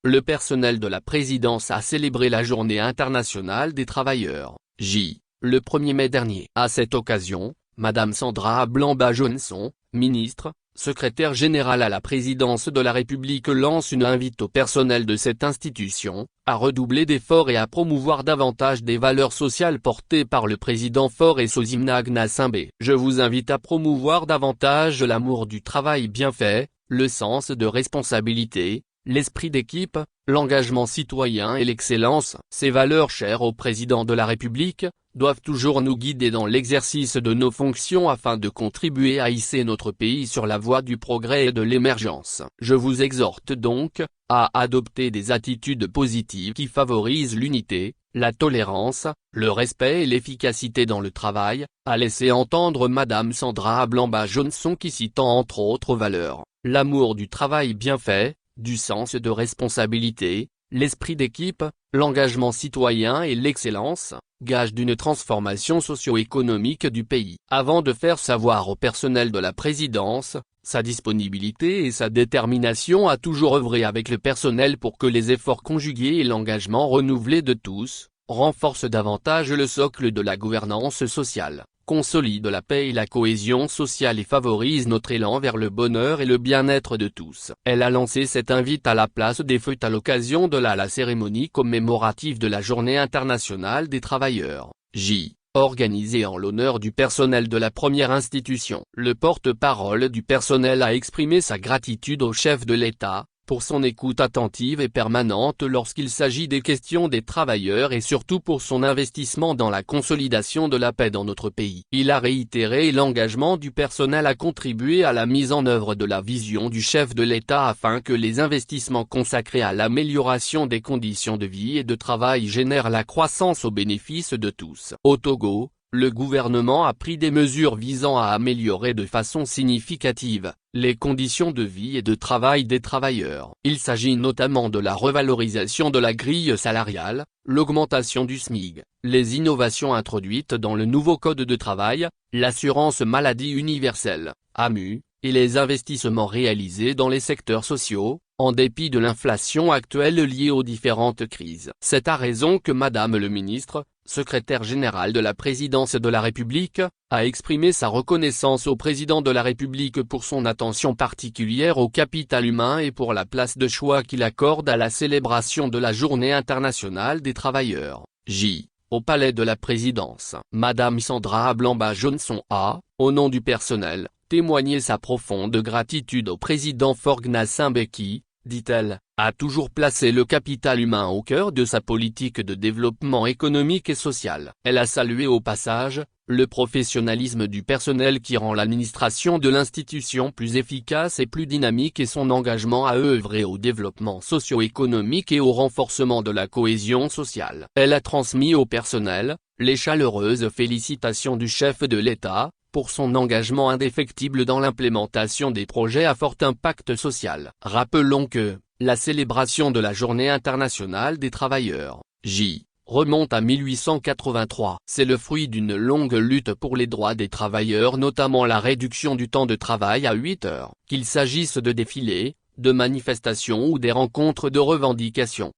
le personnel de la présidence a célébré la Journée internationale des travailleurs, J, le 1er mai dernier. À cette occasion, Madame Sandra Blamba-Johnson, ministre, secrétaire générale à la présidence de la République lance une invite au personnel de cette institution, à redoubler d'efforts et à promouvoir davantage des valeurs sociales portées par le président Faure et Sosimna Gnassingbé. Je vous invite à promouvoir davantage l'amour du travail bien fait, le sens de responsabilité, l'esprit d'équipe, l'engagement citoyen et l'excellence. Ces valeurs chères au président de la République, doivent toujours nous guider dans l'exercice de nos fonctions afin de contribuer à hisser notre pays sur la voie du progrès et de l'émergence. Je vous exhorte donc, à adopter des attitudes positives qui favorisent l'unité, la tolérance, le respect et l'efficacité dans le travail, a laissé entendre Madame Sandra Blamba-Johnson qui citant entre autres valeurs, l'amour du travail bien fait, du sens de responsabilité, l'esprit d'équipe, l'engagement citoyen et l'excellence, gage d'une transformation socio-économique du pays. Avant de faire savoir au personnel de la présidence, sa disponibilité et sa détermination à toujours œuvrer avec le personnel pour que les efforts conjugués et l'engagement renouvelé de tous, renforcent davantage le socle de la gouvernance sociale, consolide la paix et la cohésion sociale et favorise notre élan vers le bonheur et le bien-être de tous. Elle a lancé cette invite à la place des fêtes à l'occasion de la cérémonie commémorative de la Journée internationale des travailleurs, J, organisée en l'honneur du personnel de la première institution. Le porte-parole du personnel a exprimé sa gratitude au chef de l'État, pour son écoute attentive et permanente lorsqu'il s'agit des questions des travailleurs et surtout pour son investissement dans la consolidation de la paix dans notre pays. Il a réitéré l'engagement du personnel à contribuer à la mise en œuvre de la vision du chef de l'État afin que les investissements consacrés à l'amélioration des conditions de vie et de travail génèrent la croissance au bénéfice de tous. Au Togo, le gouvernement a pris des mesures visant à améliorer de façon significative les conditions de vie et de travail des travailleurs. Il s'agit notamment de la revalorisation de la grille salariale, l'augmentation du SMIC, les innovations introduites dans le nouveau code de travail, l'assurance maladie universelle, AMU, et les investissements réalisés dans les secteurs sociaux, en dépit de l'inflation actuelle liée aux différentes crises. C'est à raison que Madame le ministre, secrétaire général de la présidence de la République, a exprimé sa reconnaissance au président de la République pour son attention particulière au capital humain et pour la place de choix qu'il accorde à la célébration de la Journée internationale des travailleurs, J, au palais de la présidence. Madame Sandra Blamba-Johnson a, au nom du personnel, témoigné sa profonde gratitude au président Faure Gnassingbé qui, dit-elle, a toujours placé le capital humain au cœur de sa politique de développement économique et social. Elle a salué au passage, le professionnalisme du personnel qui rend l'administration de l'institution plus efficace et plus dynamique et son engagement à œuvrer au développement socio-économique et au renforcement de la cohésion sociale. Elle a transmis au personnel, les chaleureuses félicitations du chef de l'État, pour son engagement indéfectible dans l'implémentation des projets à fort impact social. Rappelons que, la célébration de la Journée internationale des travailleurs, J, remonte à 1883. C'est le fruit d'une longue lutte pour les droits des travailleurs, notamment la réduction du temps de travail à 8 heures. Qu'il s'agisse de défilés, de manifestations ou des rencontres de revendication,